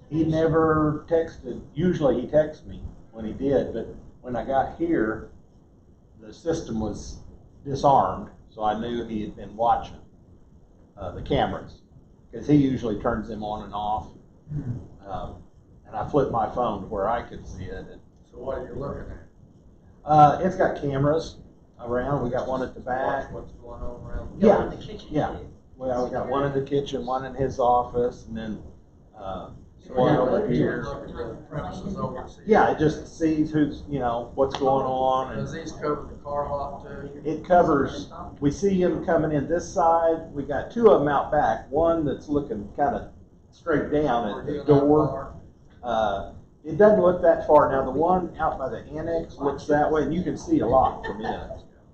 He never texted. Usually he texts me when he did, but when I got here, the system was disarmed, so I knew he had been watching the cameras, because he usually turns them on and off. And I flipped my phone to where I could see it. So what are you looking at? It's got cameras around. We got one at the back. What's going on around? Yeah, in the kitchen yeah. too. Well, we got one in the kitchen, one in his office, and then So one you over look here. at the premises overseas. Yeah, it just sees who's, what's going on. Does And these cover the car lot too? it covers, we see him coming in this side. We got two of them out back. One that's looking kind of straight down at the door. It doesn't look that far. Now, the one out by the annex looks that way, and you can see a lot from it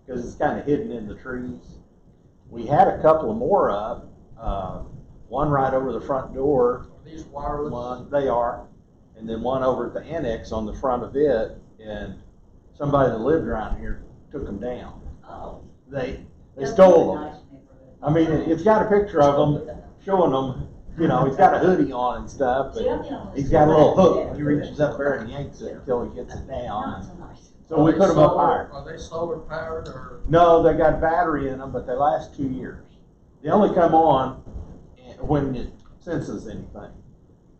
because it's kind of hidden in the trees. We had a couple of more up, one right over the front door. Are these wireless? One, they are, and then one over at the annex on the front of it, and somebody that lived around here took them down. Oh. They That's stole really them. nice neighborhood. I mean, it's got a picture of them showing them. He's got a hoodie on and stuff, but he's got a little hook. He reaches up there and yanks it until he gets it down. Not so nice. So we put them up higher. Are they solar powered or? No, they got battery in them, but they last 2 years. They only come on when it senses anything,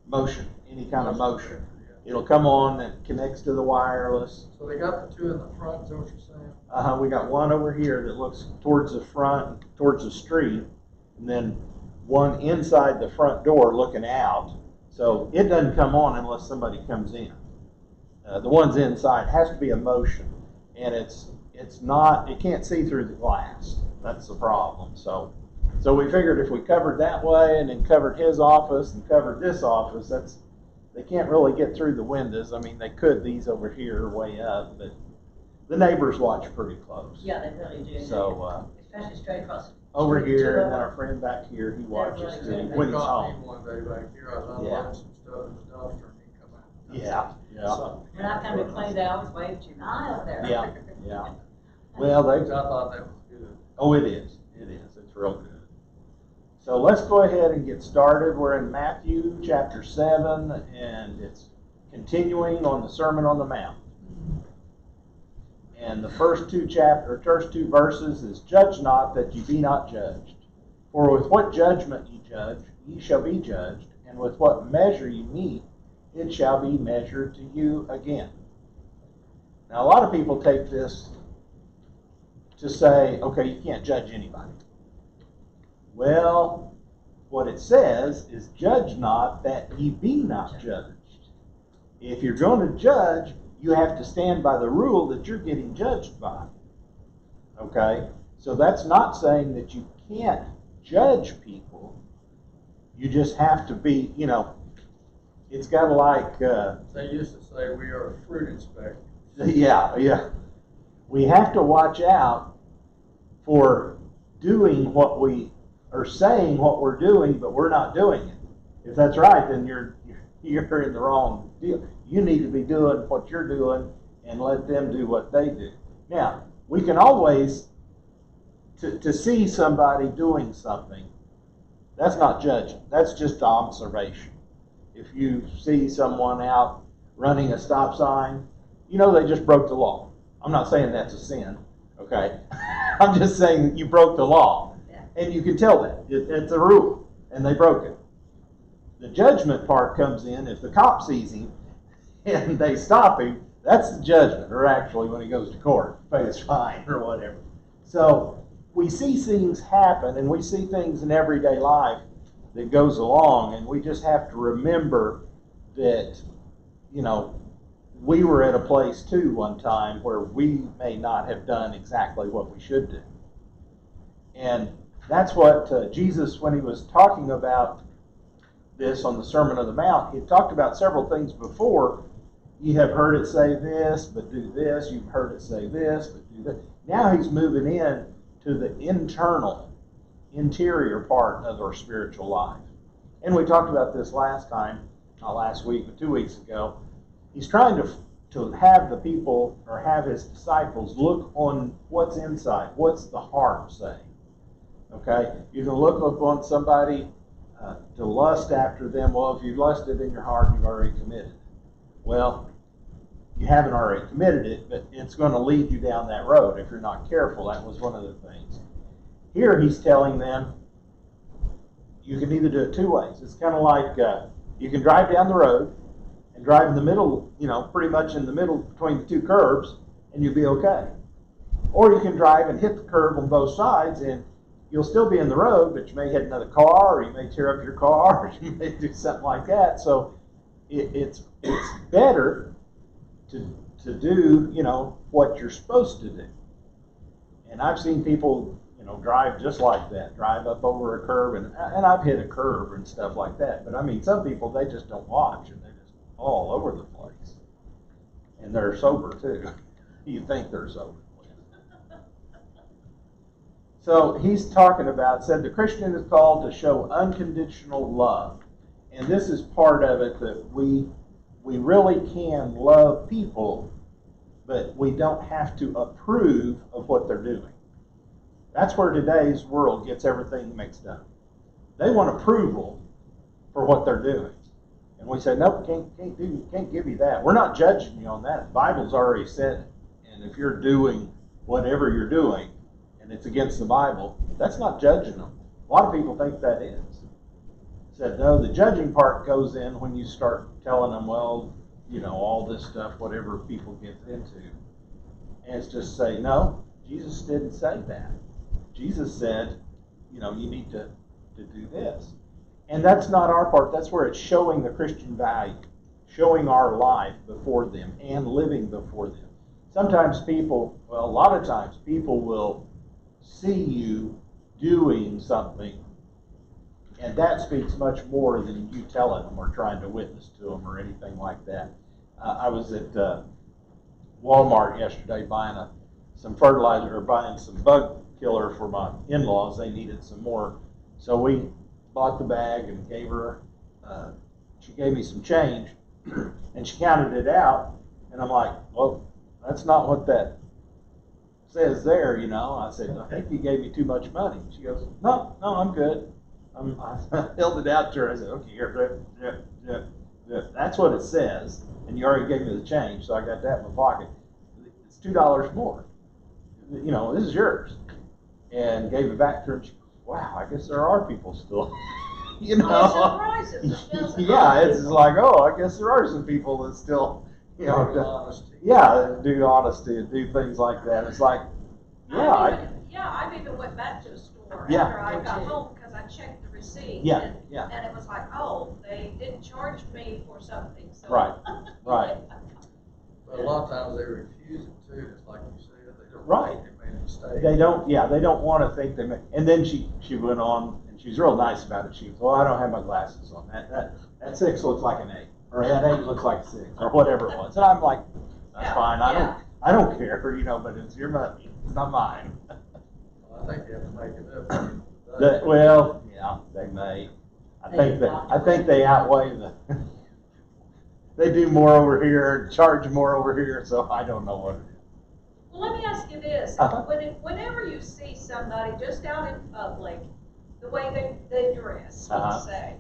motion, any kind of motion. It'll come on and connects to the wireless. So they got the two in the front, is that what you're saying? We got one over here that looks towards the front, towards the street, and then one inside the front door looking out. So it doesn't come on unless somebody comes in. The ones inside has to be a motion, and it's not. It can't see through the glass. That's the problem. So we figured if we covered that way and then covered his office and covered this office, they can't really get through the windows. I mean, they could these over here way up, but the neighbors watch pretty close. Yeah, they really do. So especially straight across. over Two here, of and then them. our friend back here, he watches really too good. when he's Caught me home. one day back here, I was unloading some stuff in the dumpster and he come out. Yeah. So- When I come to clean, they always wave to you. Hi up there. Yeah. Well, I thought that was good. Oh, it is. It is. It's real good. So let's go ahead and get started. We're in Matthew chapter 7, and it's continuing on the Sermon on the Mount. And the first two verses is, "Judge not that ye be not judged. For with what judgment ye judge, ye shall be judged, and with what measure ye meet, it shall be measured to you again." Now, a lot of people take this to say, okay, you can't judge anybody. Well, what it says is, "Judge not that ye be not judged." If you're going to judge, you have to stand by the rule that you're getting judged by. Okay? So that's not saying that you can't judge people. You just have to be, it's got to like, They used to say we are a fruit inspector. yeah. We have to watch out for doing what we are saying what we're doing, but we're not doing it. If that's right, then you're in the wrong deal. You need to be doing what you're doing and let them do what they do. Now, we can always, to see somebody doing something, that's not judging. That's just observation. If you see someone out running a stop sign, they just broke the law. I'm not saying that's a sin, okay? I'm just saying that you broke the law. And you can tell that. It's a rule, and they broke it. The judgment part comes in if the cop sees him and they stop him. That's the judgment, or actually when he goes to court, pay his fine or whatever. So we see things happen, and we see things in everyday life that goes along, and we just have to remember that, we were at a place too one time where we may not have done exactly what we should do. And that's what Jesus, when he was talking about this on the Sermon on the Mount, he talked about several things before. You have heard it say this, but do this. You've heard it say this, but do that. Now he's moving in to the interior part of our spiritual life. And we talked about this last time, not last week, but 2 weeks ago. He's trying to have the people, or have his disciples, look on what's inside. What's the heart saying? Okay? You can look up on somebody to lust after them. Well, if you've lusted in your heart, you've already committed it. Well, you haven't already committed it, but it's going to lead you down that road if you're not careful. That was one of the things. Here he's telling them you can either do it two ways. It's kind of like you can drive down the road and drive in the middle, pretty much in the middle between the two curbs, and you'll be okay. Or you can drive and hit the curb on both sides, and you'll still be in the road, but you may hit another car, or you may tear up your car, or you may do something like that. So it's better to do, what you're supposed to do. And I've seen people, drive just like that, drive up over a curb, and I've hit a curb and stuff like that. But I mean, some people, they just don't watch, and they're just all over the place. And they're sober too. You think they're sober. So he's talking about, said the Christian is called to show unconditional love. And this is part of it, that we really can love people, but we don't have to approve of what they're doing. That's where today's world gets everything mixed up. They want approval for what they're doing. And we say, nope, can't give you that. We're not judging you on that. The Bible's already said it. And if you're doing whatever you're doing, and it's against the Bible, that's not judging them. A lot of people think that is. Said, no, the judging part goes in when you start telling them, well, all this stuff, whatever people get into. And it's just say, no, Jesus didn't say that. Jesus said, you need to do this. And that's not our part. That's where it's showing the Christian value, showing our life before them and living before them. Sometimes people, a lot of times, people will see you doing something, and that speaks much more than you telling them or trying to witness to them or anything like that. I was at Walmart yesterday buying some fertilizer, or buying some bug killer for my in-laws. They needed some more, so we bought the bag and gave her. She gave me some change, and she counted it out, and I'm like, well, that's not what that says there, I said, I think you gave me too much money. She goes, no, I'm good. I held it out to her. I said, okay, here, that's what it says, and you already gave me the change, so I got that in my pocket. It's $2 more. This is yours. And gave it back to her, and she goes, wow, I guess there are people still, Yeah, it's like, I guess there are some people that still, do honesty and do things like that. It's like, I've even went back to the store after I got home because I checked the receipt. And it was like, they didn't charge me for something. So. Right. But a lot of times they refuse it too. It's like you said, they don't think they made a mistake. They don't want to think they made. And then she went on, and she's real nice about it. She goes, well, I don't have my glasses on. That 6 looks like an 8. Or that 8 looks like a 6, or whatever it was. And I'm like, that's fine. I don't care, but it's your money. It's not mine. Well, I think you have to make it up. They may. I think they outweigh the. They do more over here, charge more over here, so I don't know what it is. Well, let me ask you this: whenever you see somebody just out in public, the way they dress, let's say,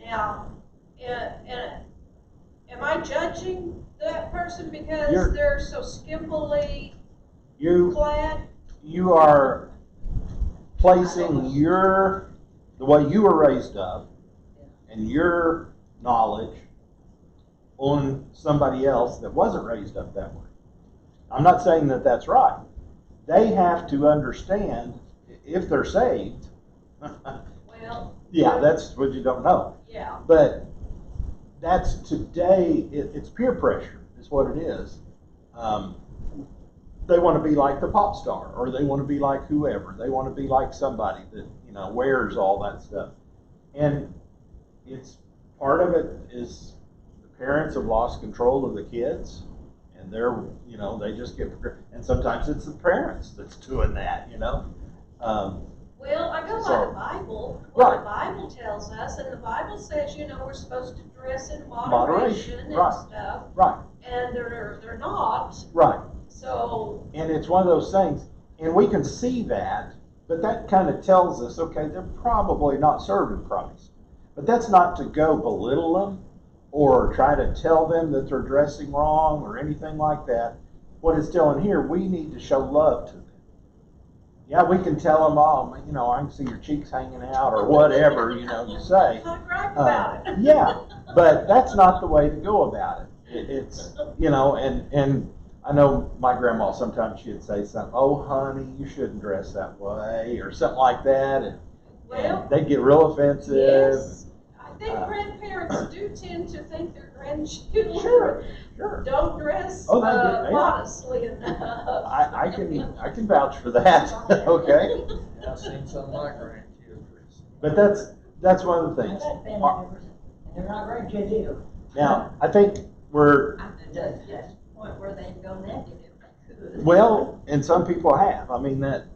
now, am I judging that person because they're so skimpily clad? You are placing the way you were raised up and your knowledge on somebody else that wasn't raised up that way. I'm not saying that that's right. They have to understand if they're saved. That's what you don't know. Yeah. But that's today, it's peer pressure is what it is. They want to be like the pop star, or they want to be like whoever. They want to be like somebody that, wears all that stuff. And it's part of it is the parents have lost control of the kids, and they're, they just get, and sometimes it's the parents that's doing that, Well, I go by the Bible, what the Bible tells us, and the Bible says, we're supposed to dress in moderation and stuff. Right. And they're not. Right. So. And it's one of those things, and we can see that, but that kind of tells us, okay, they're probably not serving Christ. But that's not to go belittle them or try to tell them that they're dressing wrong or anything like that. What it's telling here, we need to show love to them. Yeah, we can tell them, oh, you know, I can see your cheeks hanging out or whatever, you know, you say. Talk right about it. Yeah, but that's not the way to go about it. It's, you know, and I know my grandma, sometimes she'd say something, oh, honey, you shouldn't dress that way, or something like that, and they'd get real offensive. Yes, I think grandparents do tend to think their grandchildren Sure. don't dress modestly enough. I can vouch for that. Okay. Yeah, I've seen some of my grandkids dress. But that's one of the things. They're not grandkids either. Now, I think we're That's the point where they can go naked if they could. well, and some people have. I mean, that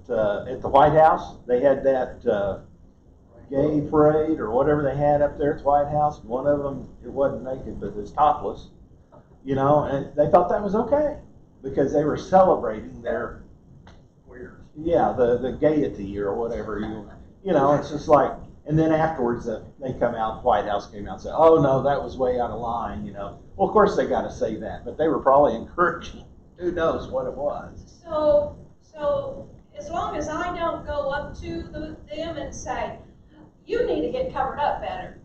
at the White House, they had that gay parade or whatever they had up there at the White House. One of them, it wasn't naked, but it was topless. You know, and they thought that was okay because they were celebrating their the gaiety or whatever you know. It's just like, and then afterwards they come out, the White House came out and said, oh no, that was way out of line. You know, well, of course they got to say that, but they were probably encouraging. Who knows what it was? So as long as I don't go up to them and say, you need to get covered up better,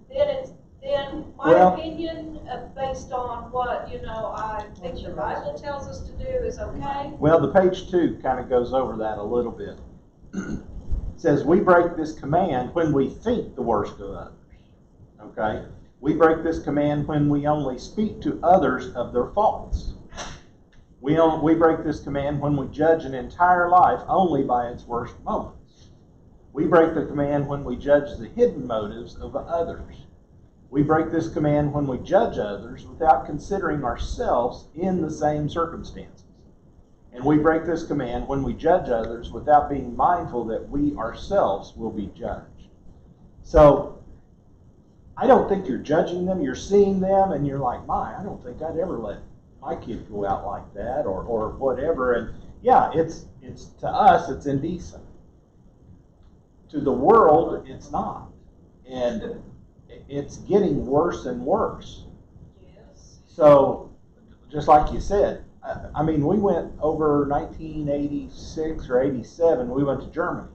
then my opinion based on what, you know, I think the Bible tells us to do is okay. Well, the page 2 kind of goes over that a little bit. It says, we break this command when we think the worst of others. Okay? We break this command when we only speak to others of their faults. We break this command when we judge an entire life only by its worst moments. We break the command when we judge the hidden motives of others. We break this command when we judge others without considering ourselves in the same circumstances. And we break this command when we judge others without being mindful that we ourselves will be judged. So, I don't think you're judging them. You're seeing them and you're like, I don't think I'd ever let my kid go out like that or whatever. And yeah, it's to us, it's indecent. To the world, it's not. And it's getting worse and worse. Yes. So, just like you said, I mean, we went over 1986 or 87, we went to Germany.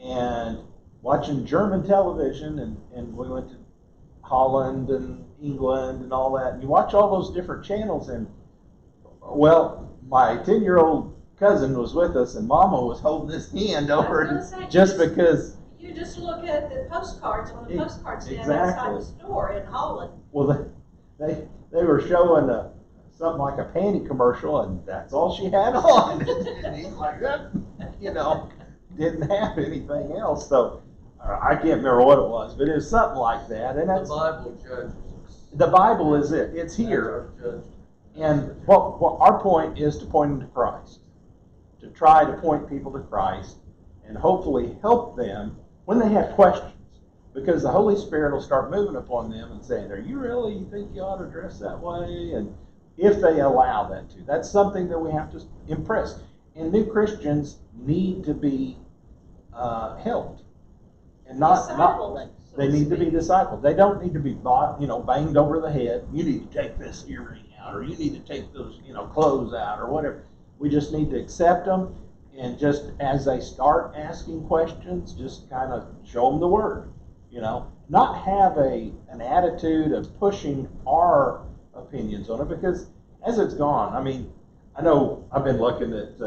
And watching German television, and we went to Holland and England and all that. And you watch all those different channels, and, well, my 10-year-old cousin was with us, and Mama was holding his hand over just because. You just look at the postcards on the postcard stand exactly. outside the store in Holland. Well, they were showing something like a panty commercial, and that's all she had on. And he's like, you know, didn't have anything else. So I can't remember what it was, but it was something like that. And that's the Bible judges. The Bible is it. It's here. And what our point is to point them to Christ, to try to point people to Christ, and hopefully help them when they have questions, because the Holy Spirit will start moving upon them and saying, you really think you ought to dress that way? And if they allow that to. That's something that we have to impress. And new Christians need to be helped. And they need to be discipled. They don't need to be banged over the head. You need to take this earring out, or you need to take those, clothes out, or whatever. We just need to accept them. And just as they start asking questions, just kind of show them the Word, Not have an attitude of pushing our opinions on it, because as it's gone, I know I've been looking at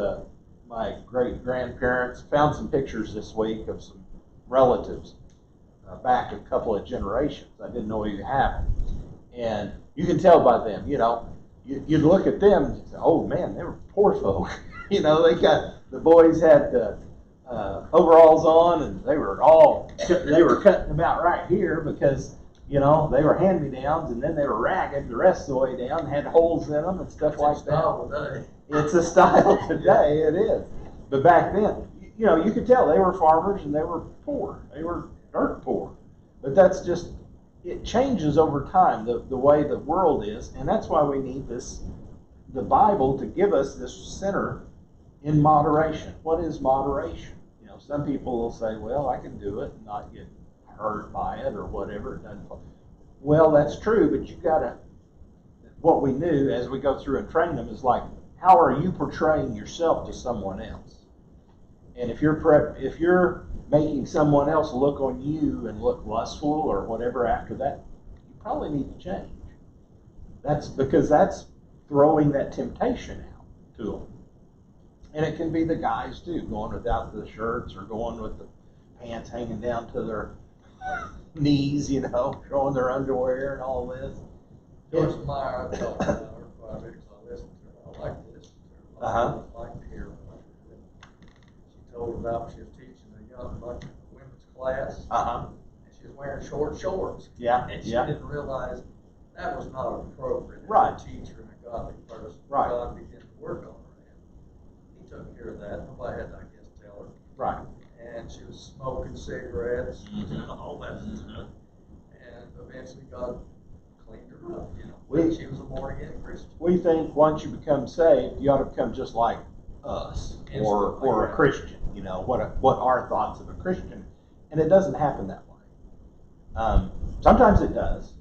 my great-grandparents, found some pictures this week of some relatives back a couple of generations. I didn't know you had them. And you can tell by them, you'd look at them and say, oh man, they were poor folk. The boys had the overalls on, and they were cutting about right here because, they were hand-me-downs, and then they were ragged the rest of the way down, had holes in them and stuff like that. It's a style today, it is. But back then, you could tell they were farmers and they were poor. They were dirt poor. But that's just, it changes over time, the way the world is, and that's why we need the Bible to give us this center in moderation. What is moderation? Some people will say, well, I can do it and not get hurt by it or whatever. It doesn't. Well, that's true, but you gotta. What we knew as we go through and train them is like, how are you portraying yourself to someone else? And if you're making someone else look on you and look lustful or whatever after that, you probably need to change. That's because that's throwing that temptation out to them. And it can be the guys too, going without the shirts or going with the pants hanging down to their knees, you know, showing their underwear and all this. Joyce Meyer, I've talked about her quite a bit because I listen to her. I like to listen to her. I like to hear her. She told about she was teaching a young women's class. And she was wearing short shorts. Yeah. And she didn't realize that was not appropriate. Right. As a teacher and a godly person. Right. God began to work on her. And he took care of that. Nobody had to, I guess, tell her. Right. And she was smoking cigarettes and all that stuff. And eventually God cleaned her up, you know. She was a born again Christian. We think once you become saved, you ought to become just like us or a Christian. You know, what are thoughts of a Christian? And it doesn't happen that way. Sometimes it does.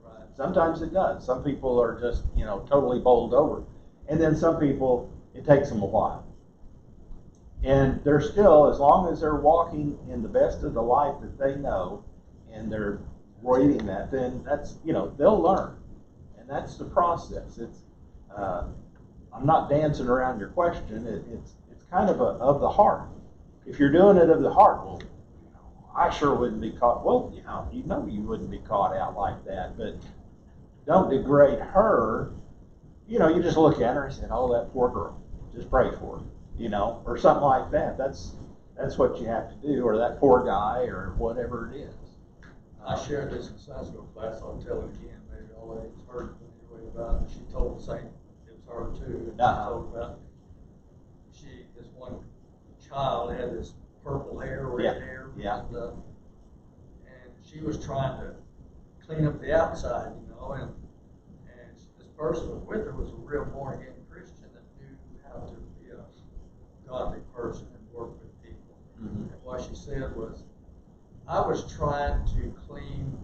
Right. Sometimes it does. Some people are just, you know, totally bowled over. And then some people, it takes them a while. And they're still, as long as they're walking in the best of the life that they know, and they're reading that, then that's, you know, they'll learn. And that's the process. It's, I'm not dancing around your question. It's kind of the heart. If you're doing it of the heart, well, you know, I sure wouldn't be caught. Well, you know you wouldn't be caught out like that, but don't degrade her. You know, you just look at her and say, oh, that poor girl. Just pray for her. You know, or something like that. That's what you have to do, or that poor guy, or whatever it is. I shared this in Sunday school class. I'll tell it again. Maybe all of you heard anyway about it. She told the same. It was her too. And she told about this one child had this purple hair, red hair, and she was trying to clean up the outside, you know, and this person was with her was a real born again Christian that knew how to be a godly person and work with people. And what she said was, I was trying to clean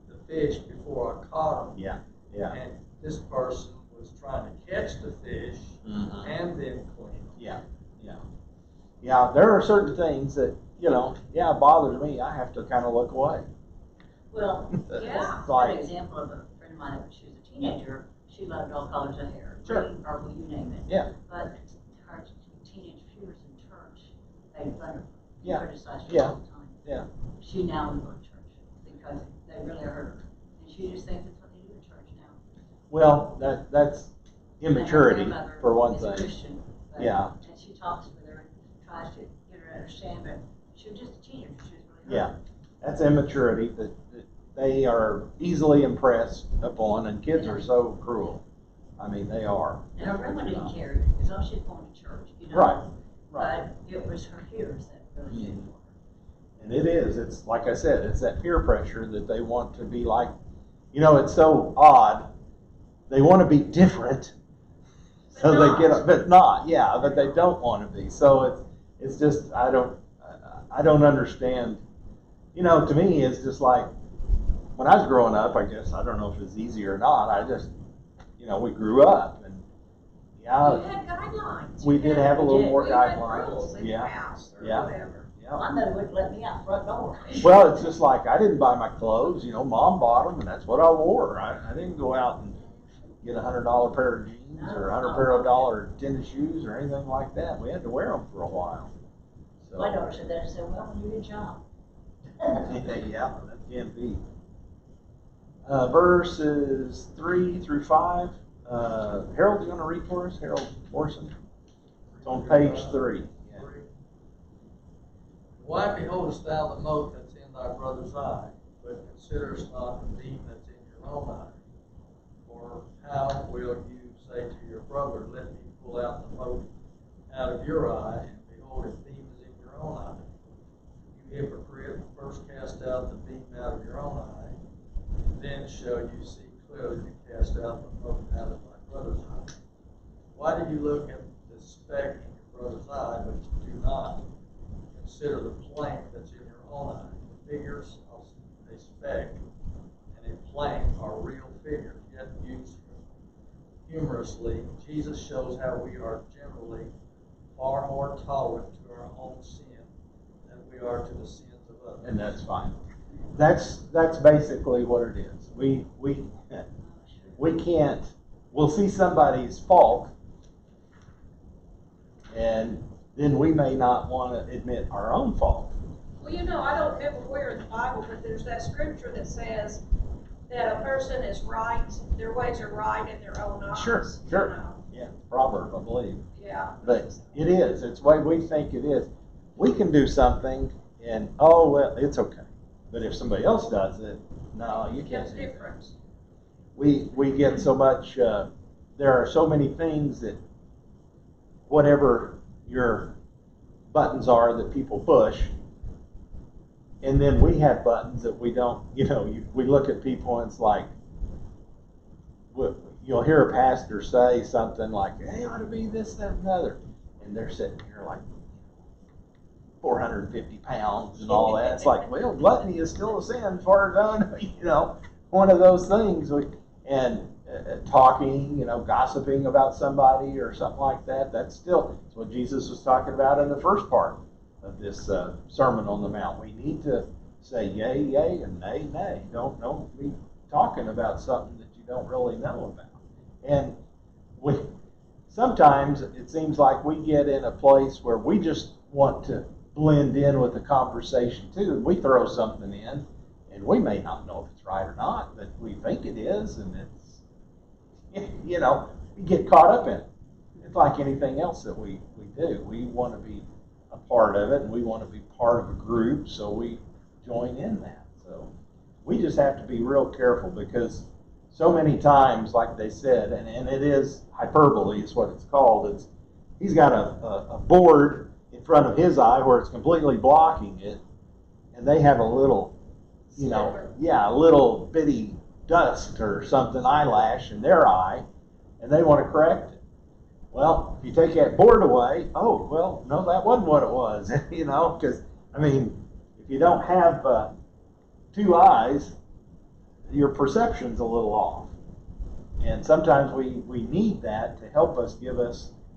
the fish before I caught them. And this person was trying to catch the fish and then clean them. Yeah, there are certain things that, you know, it bothers me. I have to kind of look away. Well, It's like an example of a friend of mine, when she was a teenager, she loved all colors of hair, green, purple, you name it. But her teenage fears in church made fun of her. Criticized her all the time. She now will go to church because they really hurt her. And she just thinks that's what they do in church now. Well, that's immaturity for one is thing. A Christian, but, and she talks with her and tries to get her to understand, but she was just a teenager. She was really hurt. That's immaturity that they are easily impressed upon, and kids are so cruel. I mean, they are. And her grandma didn't care as long as she's going to church, you know. Right. But it was her fears that really did it for her. And it is. It's like I said, it's that peer pressure that they want to be like, you know, it's so odd. They want to be different. So they get up, but not, but they don't want to be. So it's just, I don't understand. You know, to me, it's just like, when I was growing up, I guess, I don't know if it's easy or not, I just, you know, we grew up, and You had guidelines. we did have a little more We had guidelines. rules in the house or whatever. My mother wouldn't let me out front door. Well, it's just like, I didn't buy my clothes, you know, Mom bought them, and that's what I wore. I didn't go out and get $100 pair of jeans or $100 tennis shoes or anything like that. We had to wear them for a while. So, My daughter said that. I said, well, when you get a job. that can be. Verses 3 through 5. Harold, you want to read for us? Harold Morrison. It's on page 3. Why beholdest thou the mote that's in thy brother's eye, but considerest not the beam that's in your own eye? Or how will you say to your brother, let me pull out the mote out of your eye, and behold, his beam is in your own eye? You hypocrite, first cast out the beam out of your own eye, then shall you see clearly to cast out the mote out of thy brother's eye. Why do you look at the speck in your brother's eye, but you do not consider the plank that's in your own eye? figures of a speck and a plank are real figures, yet used humorously. Jesus shows how we are generally far more tolerant to our own sin than we are to the sins of others. And that's fine. That's basically what it is. We can't. We'll see somebody's fault, and then we may not want to admit our own fault. Well, I don't remember where in the Bible, but there's that scripture that says that a person is right, their ways are right in their own eyes. Sure. Yeah, proverb, I believe. Yeah. But it is. It's the way we think it is. We can do something, and well, it's okay. But if somebody else does it, no, you can't do that. We get so much. There are so many things that whatever your buttons are that people push, and then we have buttons that we don't. We look at people and it's like, you'll hear a pastor say something like, "Hey, it ought to be this, that, and the other," and they're sitting here like 450 pounds and all that. It's like, well, gluttony is still a sin as far as I know. One of those things. And talking, gossiping about somebody or something like that. That's what Jesus was talking about in the first part of this Sermon on the Mount. We need to say yay, yay, and nay, nay. Don't be talking about something that you don't really know about. And sometimes it seems like we get in a place where we just want to blend in with the conversation too, and we throw something in, and we may not know if it's right or not, but we think it is, and it's, we get caught up in it. It's like anything else that we do. We want to be a part of it, and we want to be part of a group, so we join in that. So we just have to be real careful, because so many times, like they said, and it is hyperbole is what it's called. He's got a board in front of his eye where it's completely blocking it, and they have a little, a little bitty dust or something, eyelash in their eye, and they want to correct it. Well, if you take that board away, oh, well, no, that wasn't what it was, because, if you don't have two eyes, your perception's a little off. And sometimes we need that to help us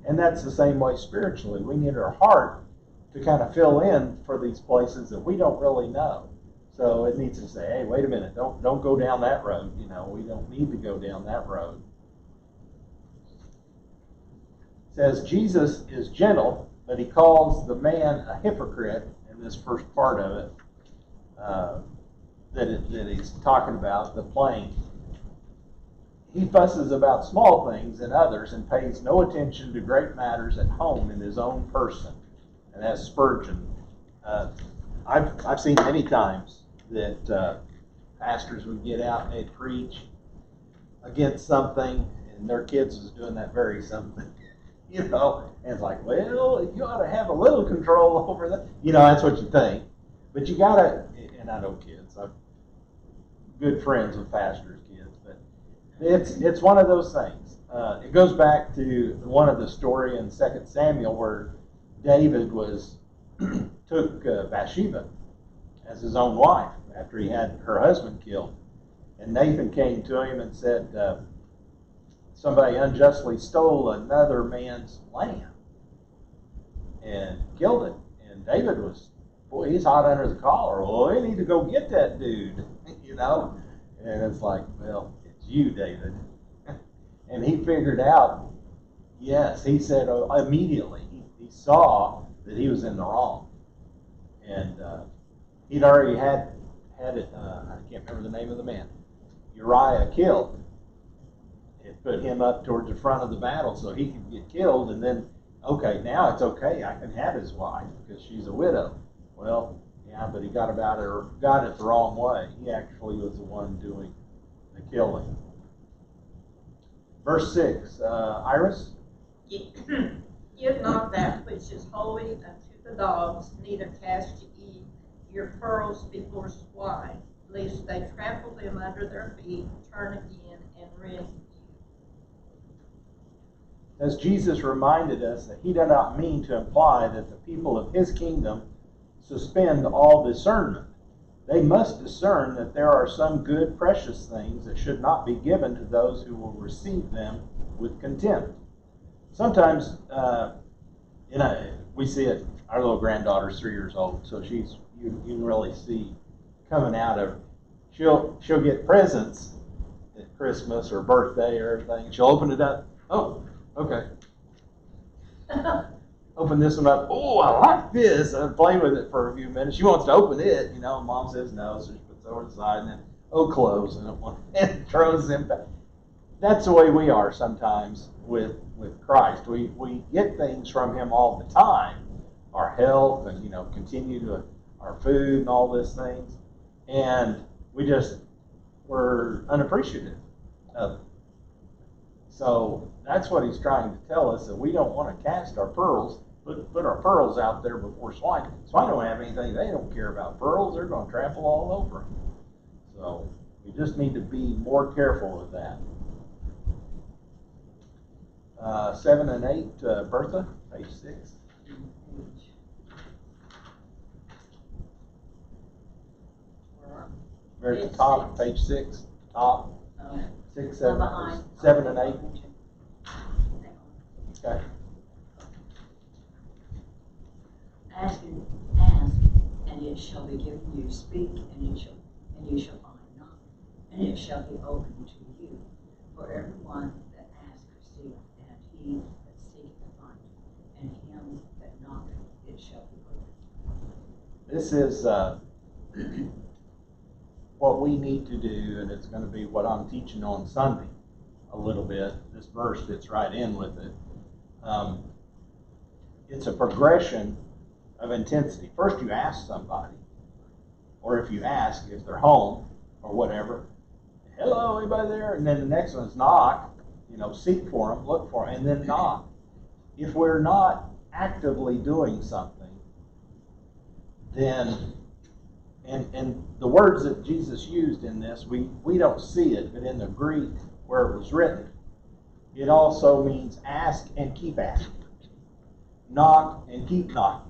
and that's the same way spiritually. We need our heart to kind of fill in for these places that we don't really know. So it needs to say, hey, wait a minute, don't go down that road. We don't need to go down that road. It says Jesus is gentle, but he calls the man a hypocrite in this first part of it that he's talking about, the plank. He fusses about small things in others and pays no attention to great matters at home in his own person. And that's Spurgeon. I've seen many times that pastors would get out and they'd preach against something, and their kids was doing that very something, and it's like, well, you ought to have a little control over that. That's what you think. But you gotta, and I know kids, I'm good friends with pastors' kids, but it's one of those things. It goes back to one of the story in 2 Samuel where David took Bathsheba as his own wife after he had her husband killed. And Nathan came to him and said, somebody unjustly stole another man's lamb and killed it. And David he's hot under the collar. Well, we need to go get that dude, And it's like, well, it's you, David. And he figured out, yes, he said immediately, he saw that he was in the wrong. And he'd already had it, I can't remember the name of the man, Uriah killed. It put him up towards the front of the battle so he could get killed, and then, okay, now it's okay, I can have his wife because she's a widow. Well, yeah, but he got it the wrong way. He actually was the one doing the killing. Verse 6, Iris? Give not that which is holy unto the dogs, neither cast ye your pearls before swine, lest they trample them under their feet, turn again, and rend you. As Jesus reminded us that he did not mean to imply that the people of his kingdom suspend all discernment, they must discern that there are some good, precious things that should not be given to those who will receive them with contempt. Sometimes, we see it. Our little granddaughter's 3 years old, so you can really see coming out of. She'll get presents at Christmas or birthday or everything. She'll open it up. Oh, okay. Open this one up. Oh, I like this. I play with it for a few minutes. She wants to open it, Mom says no, so she puts it over the side, and then close, and throws them back. That's the way we are sometimes with Christ. We get things from Him all the time, our health, and continue to our food and all these things, and we're unappreciative of it. So that's what He's trying to tell us, that we don't want to cast our pearls. Put our pearls out there before swine. Swine don't have anything. They don't care about pearls. They're going to trample all over them. So we just need to be more careful with that. 7 and 8, Bertha, page 6. Very at the top, page 6, top. 6, 7 and 8. Okay. Ask, and it shall be given you. Speak, and you shall find. Knock, and it shall be opened to you. For everyone that asks receiveth, and he that seeketh findeth, and him that knocketh it shall be opened. This is what we need to do, and it's going to be what I'm teaching on Sunday a little bit. This verse fits right in with it. It's a progression of intensity. First you ask somebody, or if you ask, if they're home or whatever, hello, anybody there? And then the next one is knock, seek for them, look for them, and then knock. If we're not actively doing something, then, and the words that Jesus used in this, we don't see it, but in the Greek where it was written, it also means ask and keep asking, knock and keep knocking,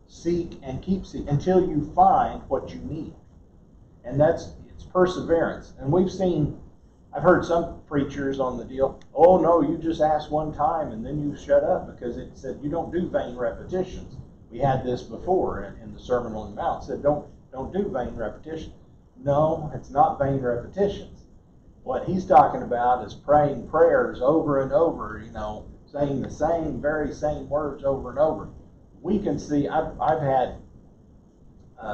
seek and keep seeking until you find what you need. And it's perseverance. And I've heard some preachers on the deal, oh no, you just ask one time and then you shut up, because it said you don't do vain repetitions. We had this before in the Sermon on the Mount. It said don't do vain repetitions. No, it's not vain repetitions. What he's talking about is praying prayers over and over, saying the very same words over and over. We can see, I've had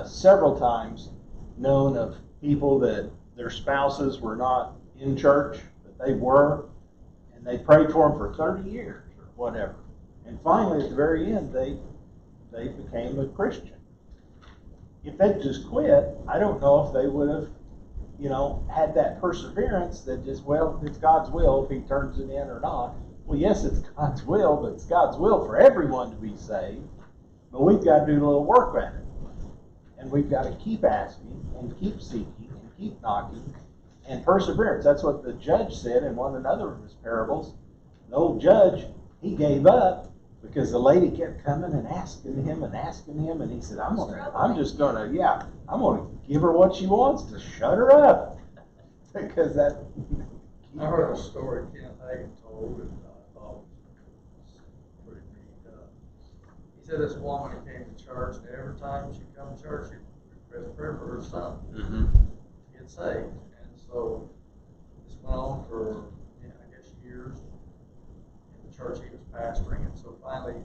several times known of people that their spouses were not in church, but they were, and they prayed for them for 30 years or whatever. And finally, at the very end, they became a Christian. If they just quit, I don't know if they would have, had that perseverance that just, well, it's God's will if He turns it in or not. Well, yes, it's God's will, but it's God's will for everyone to be saved. But we've got to do a little work at it. And we've got to keep asking and keep seeking and keep knocking and perseverance. That's what the judge said in another of his parables. The old judge, he gave up because the lady kept coming and asking him, and he said, I'm gonna give her what she wants to shut her up. Because that. I heard a story Ken Hagen told, and I thought it was pretty neat. He said this woman came to church, and every time she come to church, she'd request prayer for her son to get saved. And so this went on for, I guess, years in the church he was pastoring. And so finally,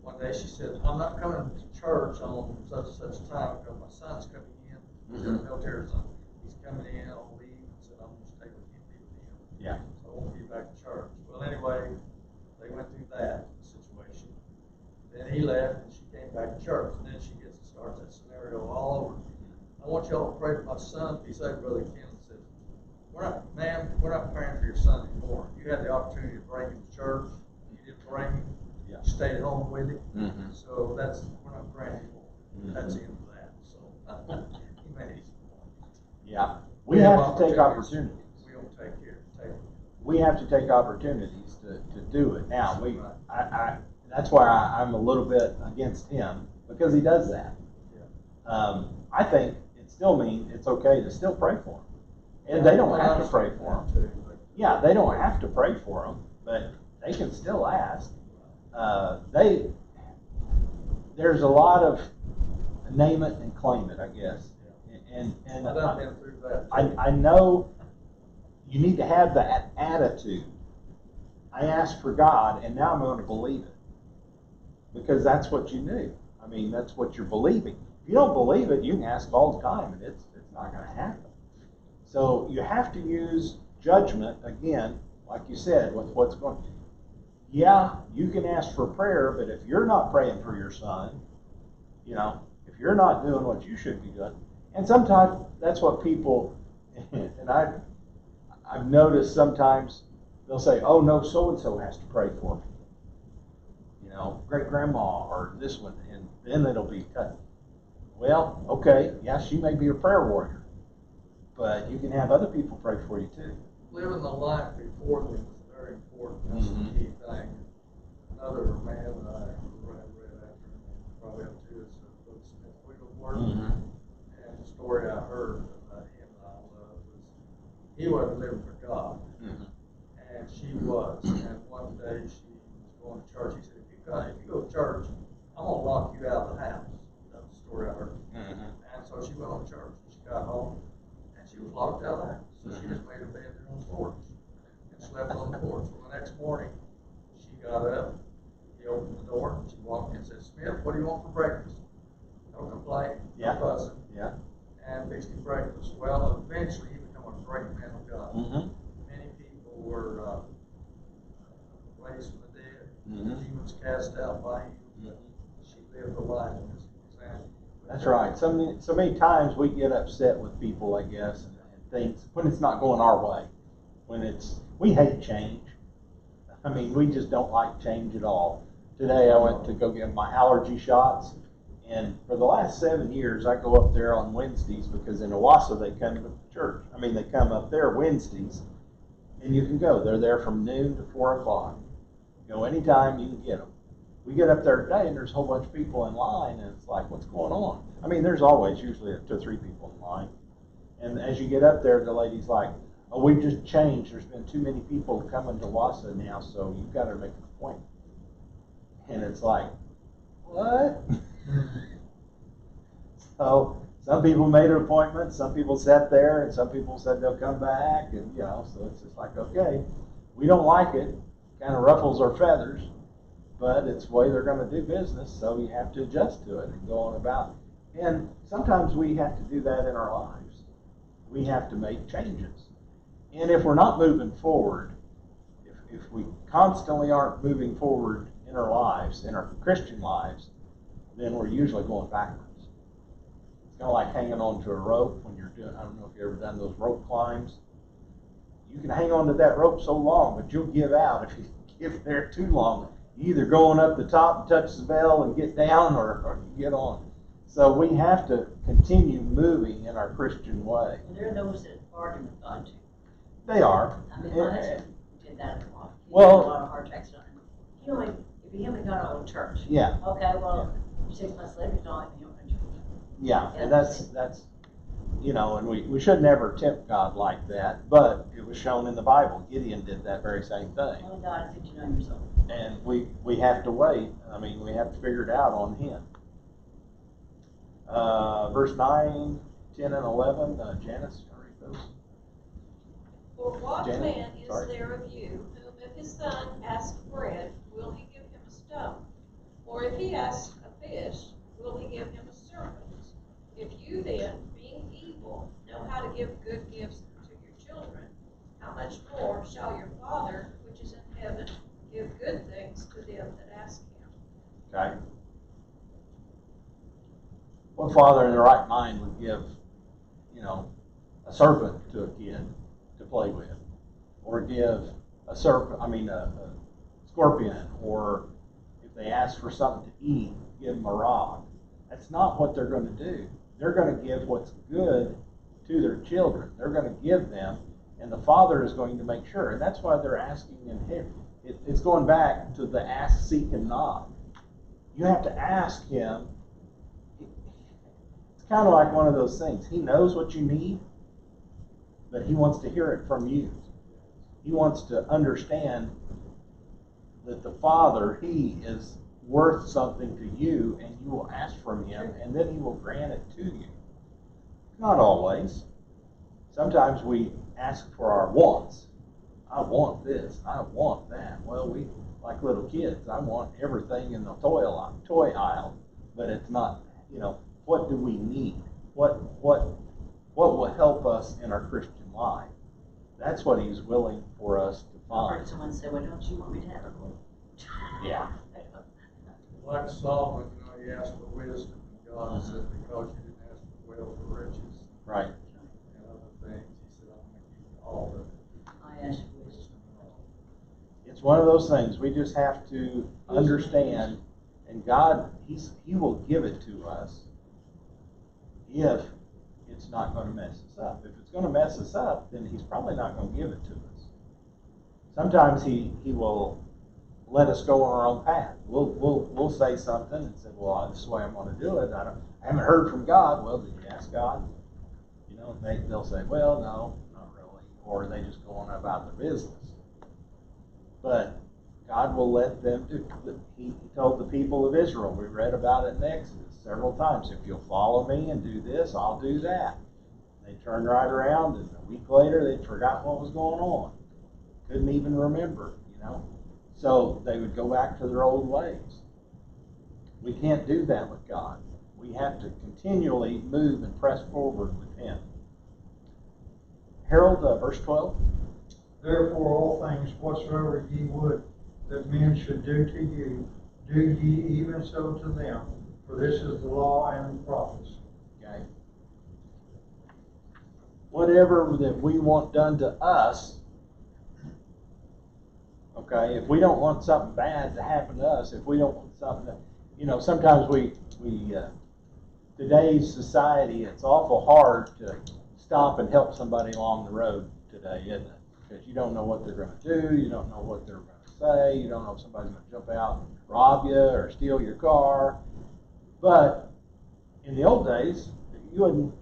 one day she said, I'm not coming to church on such and such a time because my son's coming in. He's a military son. He's coming in on leave. And said, I'm going to stay with him, be with him. Yeah. So I won't be back to church. Well, anyway, they went through that situation. Then he left, and she came back to church. And then she starts that scenario all over. I want y'all to pray for my son to be saved. Brother Ken said, we're not praying for your son anymore. You had the opportunity to bring him to church. You didn't bring him. You stayed at home with him. So we're not praying anymore. That's the end of that. So he made his point. Yeah. We have to take opportunities. We don't take care. We have to take opportunities to do it. Now, that's why I'm a little bit against him, because he does that. I think it still means it's okay to still pray for them. And they don't have to pray for them. Yeah, they don't have to pray for them, but they can still ask. There's a lot of name it and claim it, I guess. And I've been through that. I know you need to have that attitude. I asked for God, and now I'm going to believe it. Because that's what you do. I mean, that's what you're believing. If you don't believe it, you can ask all the time, and it's not going to happen. So you have to use judgment, again, like you said, with what's going on. Yeah, you can ask for prayer, but if you're not praying for your son, if you're not doing what you should be doing, and sometimes that's what people, and I've noticed sometimes they'll say, oh no, so-and-so has to pray for me. Great-grandma or this one, and then it'll be cut. Well, okay, yeah, she may be a prayer warrior, but you can have other people pray for you too. Living the life before them is very important. That's the key thing. Another man that I read after, probably up to, is Brother Smith Wigglesworth. And the story I heard about him that I love was he wasn't living for God. And she was. And one day she was going to church. He said, if you go to church, I'm going to lock you out of the house. That's the story I heard. And so she went on to church. She got home, and she was locked out of the house. So she just made her bed there on the porch and slept on the porch. Well, the next morning, she got up, he opened the door, she walked in and said, Smith, what do you want for breakfast? No complaint, no fussing. Yeah. And fixed him breakfast. Well, eventually he became a great man of God. Many people were raised from the dead, demons cast out by him. She lived a life in this example. That's right. So many times we get upset with people, I guess, and things when it's not going our way. We hate change. I mean, we just don't like change at all. Today I went to go get my allergy shots, and for the last 7 years I go up there on Wednesdays because in Owasso they come to church. I mean, they come up there Wednesdays, and you can go. They're there from noon to 4 o'clock. Go anytime, you can get them. We get up there today, and there's a whole bunch of people in line, and it's like, what's going on? I mean, there's always usually 2 or 3 people in line. And as you get up there, the lady's like, oh, we've just changed. There's been too many people coming to Wassa now, so you've got to make an appointment. And it's like, what? So some people made an appointment, some people sat there, and some people said they'll come back, and so it's just like, okay, we don't like it. Kind of ruffles our feathers, but it's the way they're going to do business, so you have to adjust to it and go on about it. And sometimes we have to do that in our lives. We have to make changes. And if we're not moving forward, if we constantly aren't moving forward in our lives, in our Christian lives, then we're usually going backwards. It's kind of like hanging on to a rope when you're doing, I don't know if you've ever done those rope climbs. You can hang on to that rope so long, but you'll give out if you give there too long. You either going up the top and touch the bell and get down, or you get on. So we have to continue moving in our Christian way. And there are those that bargain with God too. They are. I mean, my husband did that a lot. He Well, did a lot of hard attacks on him. If he only got out of church. Yeah. Okay, well, 6 months later, he's not even in church. Yeah, and that's and we should never tempt God like that, but it was shown in the Bible. Gideon did that very same thing. Only died at 59 years old. And we have to wait. I mean, we have to figure it out on him. Verse 9, 10, and 11, Janice, can I read those? For what Janet, man is sorry. there of you, whom if his son asks bread, will he give him a stone? Or if he asks a fish, will he give him a serpent? If you then, being evil, know how to give good gifts to your children, how much more shall your Father, which is in heaven, give good things to them that ask him? Okay. What father in the right mind would give, a serpent to a kid to play with, or give a scorpion, or if they ask for something to eat, give them a rock? That's not what they're going to do. They're going to give what's good to their children. They're going to give them, and the Father is going to make sure. And that's why they're asking in here. It's going back to the ask, seek, and knock. You have to ask Him. It's kind of like one of those things. He knows what you need, but he wants to hear it from you. He wants to understand that the Father, he is worth something to you, and you will ask from him, and then he will grant it to you. Not always. Sometimes we ask for our wants. I want this. I want that. Well, we, like little kids, I want everything in the toy aisle, but it's not, what do we need? What will help us in our Christian life? That's what he's willing for us to I find. heard someone say, well, don't you want me to have a goal? Yeah. Like Solomon, he asked for wisdom, and God said, because you didn't ask for wealth or riches. Right. And other things, he said, I'm going to give you all of it. I asked for wisdom. It's one of those things we just have to understand, and God, he will give it to us if it's not going to mess us up. If it's going to mess us up, then he's probably not going to give it to us. Sometimes he will let us go on our own path. We'll say something and say, well, this is the way I'm going to do it. I haven't heard from God. Well, did you ask God? They'll say, well, no, not really. Or they just go on about their business. But God will let them do. He told the people of Israel, we read about it in Exodus several times, if you'll follow me and do this, I'll do that. They turned right around, and a week later, they'd forgotten what was going on. Couldn't even remember, So they would go back to their old ways. We can't do that with God. We have to continually move and press forward with him. Harold, verse 12. Therefore all things whatsoever ye would that men should do to you, do ye even so to them, for this is the law and the prophets. Okay. Whatever that we want done to us, okay, if we don't want something bad to happen to us, if we don't want something that, sometimes we today's society, it's awful hard to stop and help somebody along the road today, isn't it? Because you don't know what they're going to do, you don't know what they're going to say, you don't know if somebody's going to jump out and rob you or steal your car. But in the old days, you wouldn't,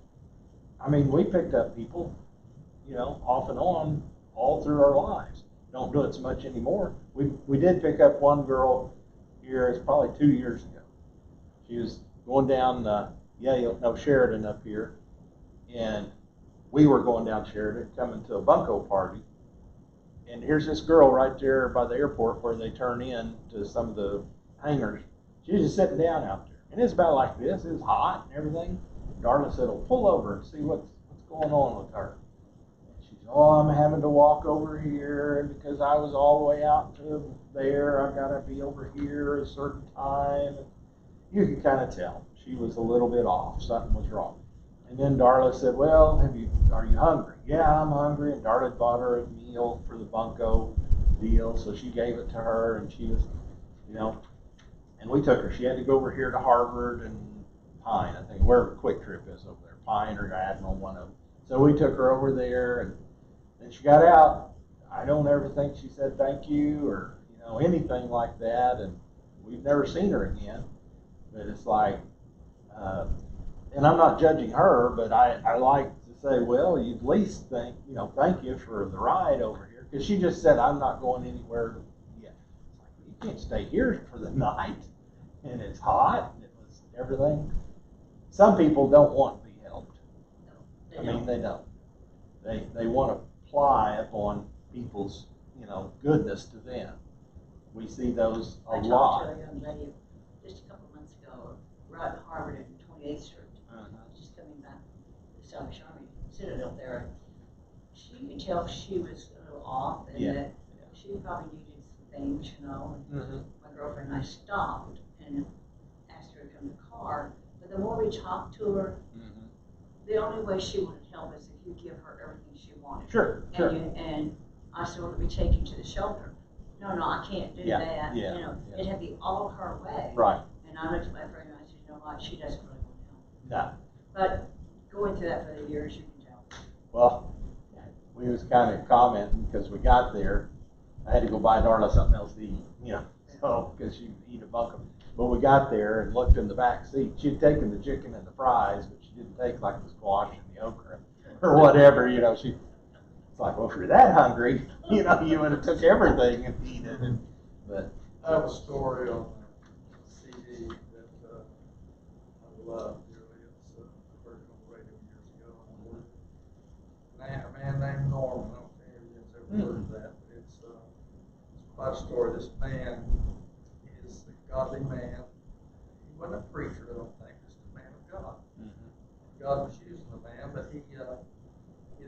we picked up people, off and on all through our lives. Don't do it so much anymore. We did pick up one girl here, it's probably 2 years ago. She was going down Sheridan up here, and we were going down Sheridan, coming to a bunco party. And here's this girl right there by the airport where they turn in to some of the hangars. She was just sitting down out there. And it's about like this. It was hot and everything. Darla said, well, pull over and see what's going on with her. And she said, oh, I'm having to walk over here. And because I was all the way out to there, I've got to be over here at a certain time. And you could kind of tell. She was a little bit off. Something was wrong. And then Darla said, well, are you hungry? Yeah, I'm hungry. And Darla bought her a meal for the bunco deal, so she gave it to her, and she was, and we took her. She had to go over here to Harvard and Pine, I think, wherever Quick Trip is over there, Pine or Admiral, one of them. So we took her over there, and then she got out. I don't ever think she said thank you or, anything like that, and we've never seen her again. But it's like, and I'm not judging her, but I like to say, well, you at least thank you for the ride over here. Because she just said, I'm not going anywhere yet. It's like, you can't stay here for the night. And it's hot, and it was everything. Some people don't want to be helped. They don't. They want to ply upon people's, goodness to them. We see those a lot. I talked to a young lady just a couple months ago, right at Harvard and 28th Street. Just coming back to the Salvation Army Citadel there. She could tell she was a little off, and that she probably needed some things, And my girlfriend and I stopped and asked her to come to the car. But the more we talked to her, the only way she would help is if you give her everything she wanted. Sure. And I said, well, let me take you to the shelter. No, I can't do that. It had to be all her way. Right. And I looked at my friend and I said, you know what, she doesn't really want to No. help. But going through that for the years, you can tell. Well, we was kind of commenting because we got there. I had to go buy Darla something else to eat, so because she would eat a bunco. But we got there and looked in the back seat. She'd taken the chicken and the fries, but she didn't take like the squash and the okra or whatever, you know, it's like, well, if you're that hungry, you know, you would have took everything and eaten it. But I have a story on a CD that I love dearly. It's I heard it on the radio years ago. A man named Norman. I don't think anyone's ever heard of that. But it's quite a story. This man is a godly man. He wasn't a preacher, I don't think. Just a man of God. God was using the man, but he'd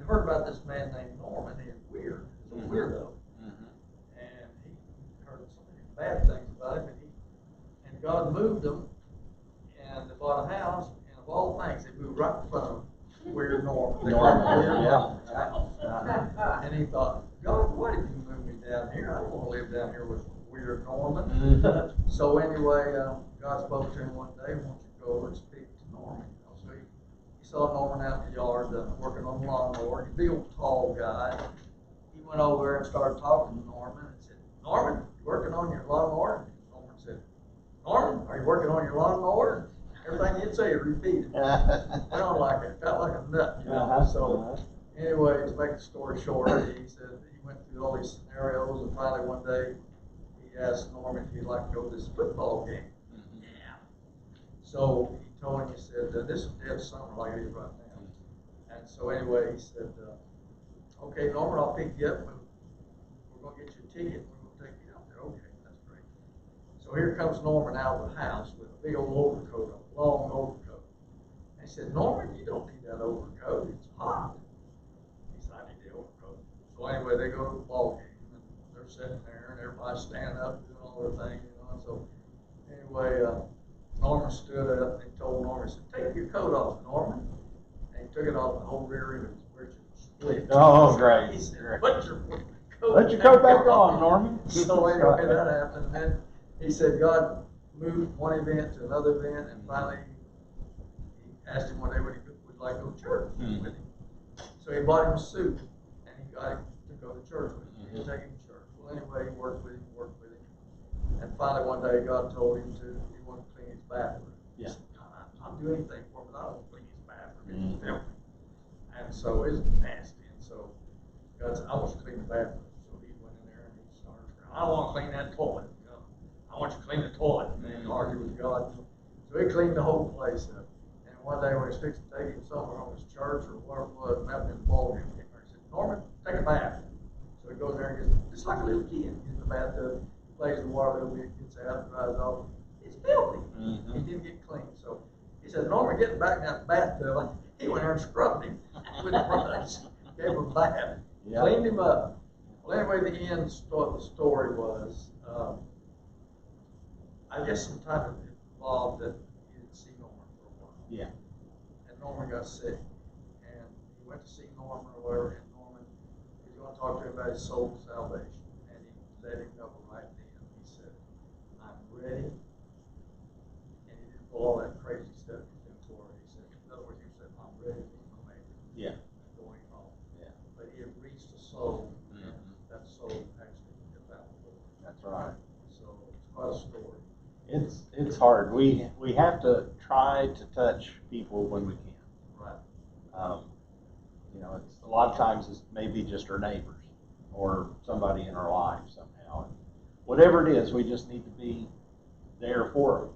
heard about this man named Norman. He was weird. He was a weirdo. And he heard so many bad things about him, and God moved him, and they bought a house, and of all things, they moved right in front of weird Norman. And he thought, God, why did you move me down here? I don't want to live down here with weird Norman. So anyway, God spoke to him one day, "I want you to go over and speak to Norman." So he saw Norman out in the yard working on the lawnmower. He's a big old tall guy. He went over there and started talking to Norman and said, "Norman, you working on your lawnmower?" Norman said, "Norman, are you working on your lawnmower?" Everything he'd say, he'd repeat it. Felt like a nut, you know. So anyway, to make the story short, he said he went through all these scenarios, and finally one day he asked Norman if he'd like to go to this football game. Yeah. So he told him, he said, this is dead summer like it is right now. And so anyway, he said, "Okay, Norman, I'll pick you up. We're going to get you a ticket. We're going to take you out there." "Okay, that's great." So here comes Norman out of the house with a big old overcoat on, long overcoat. And he said, "Norman, you don't need that overcoat. It's hot." He said, "I need the overcoat." So anyway, they go to the ball game, and they're sitting there, and everybody's standing up doing all their thing, you know. So anyway, Norman stood up and he told Norman, he said, "Take your coat off, Norman." And he took it off, the whole rear end of his britches split. Oh, great. He said, Great. Put your coat back on, Norman. So anyway, that happened. And then he said God moved one event to another event, and finally he asked him one day would like to go to church with him. So he bought him a suit, and he got him to go to church with him. He'd take him to church. Well, anyway, he worked with him. And finally one day God told him he wanted to clean his bathroom. He said, "God, I'll do anything for him, but I don't clean his bathroom. It's filthy." And so it's nasty. And so God said, "I want you to clean the bathroom." So he went in there and he started, "I don't want to clean that toilet. You know, I want you to clean the toilet." And he argued with God. So he cleaned the whole place up. And one day when he was fixing to take him somewhere on his church or whatever it was, and happened in the ball game, he said, "Norman, take a bath." So he goes there and gets, just like a little kid, gets in the bathtub, plays in the water a little bit, gets out, dries off. It's filthy. He didn't get clean. So he said, "Norman, getting back in that bathtub," he went there and scrubbed him with a brush, gave him a bath, cleaned him up. Well, anyway, the end of the story was, I guess sometime it involved that he didn't see Norman for a while. Yeah. And Norman got sick. And he went to see Norman or whatever, and Norman was going to talk to him about his soul salvation. And he let him know right then. He said, "I'm ready." And he didn't pull all that crazy stuff he's doing for her. He said, in other words, he said, "I'm ready to meet my maker." Yeah. And going home. Yeah. But he had reached a soul, and that soul actually found the Lord. That's right. So it's quite a story. It's hard. We have to try to touch people when we can. Right. You know, it's a lot of times it's maybe just our neighbors or somebody in our lives somehow. And whatever it is, we just need to be there for them.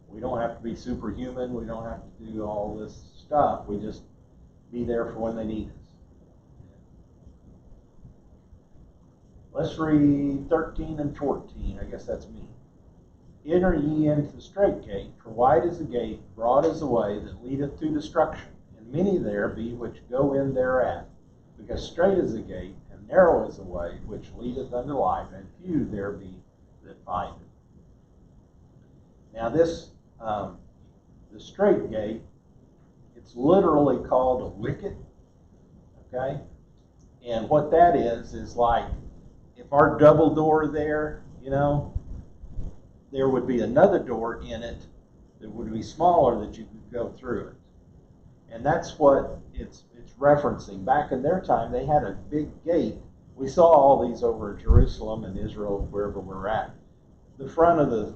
We don't have to be superhuman. We don't have to do all this stuff. We just be there for when they need us. Let's read 13 and 14. I guess that's me. "Enter ye into the strait gate, for wide is the gate, broad is the way that leadeth to destruction, and many there be which go in thereat. Because strait is the gate, and narrow is the way which leadeth unto life, and few there be that find it." Now this, the strait gate, it's literally called a wicket, okay? And what that is like, if our double door there, you know, there would be another door in it that would be smaller that you could go through it. And that's what it's referencing. Back in their time, they had a big gate. We saw all these over in Jerusalem and Israel, wherever we're at. The front of the,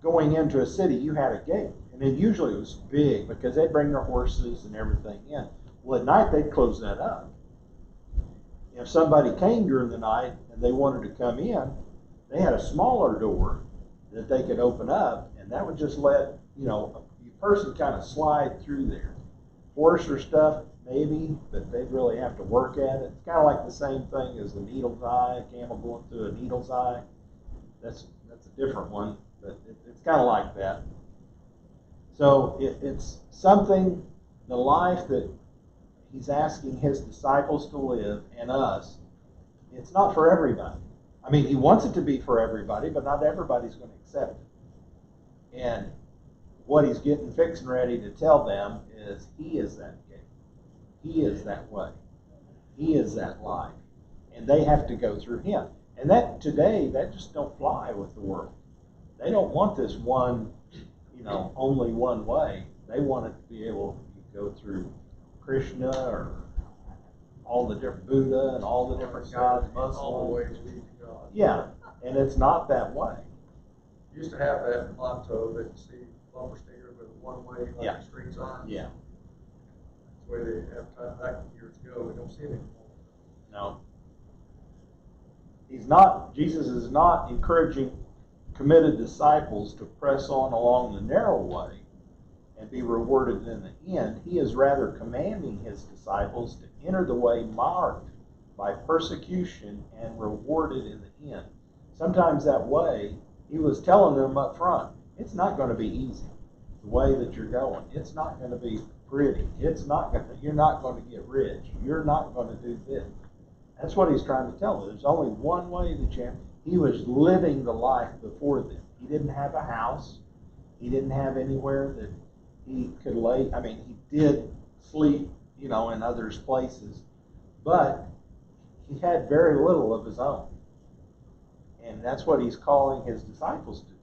going into a city, you had a gate. And then usually it was big because they'd bring their horses and everything in. Well, at night they'd close that up. If somebody came during the night and they wanted to come in, they had a smaller door that they could open up, and that would just let, you know, a person kind of slide through there. Horse or stuff, maybe, but they'd really have to work at it. It's kind of like the same thing as the needle's eye, a camel going through a needle's eye. That's a different one, but it's kind of like that. So it's something, the life that he's asking his disciples to live and us, it's not for everybody. I mean, he wants it to be for everybody, but not everybody's going to accept it. And what he's getting fixed and ready to tell them is he is that gate. He is that way. He is that life. And they have to go through him. And that today, that just don't fly with the world. They don't want this one, you know, only one way. They want it to be able to go through Krishna or all the different Buddha and all the different gods, Muslim. All the ways lead to God. Yeah, and it's not that way. Used to have that motto that you see bumper sticker with a one-way like the street sign. Yeah. That's the way they advertised back years ago. We don't see it anymore. No. Jesus is not encouraging committed disciples to press on along the narrow way and be rewarded in the end. He is rather commanding his disciples to enter the way marked by persecution and rewarded in the end. Sometimes that way, he was telling them up front, it's not going to be easy. The way that you're going, it's not going to be pretty. You're not going to get rich. You're not going to do this. That's what he's trying to tell them. There's only one way that you have. He was living the life before them. He didn't have a house. He didn't have anywhere that he could lay. I mean, he did sleep, you know, in others' places, but he had very little of his own. And that's what he's calling his disciples to do.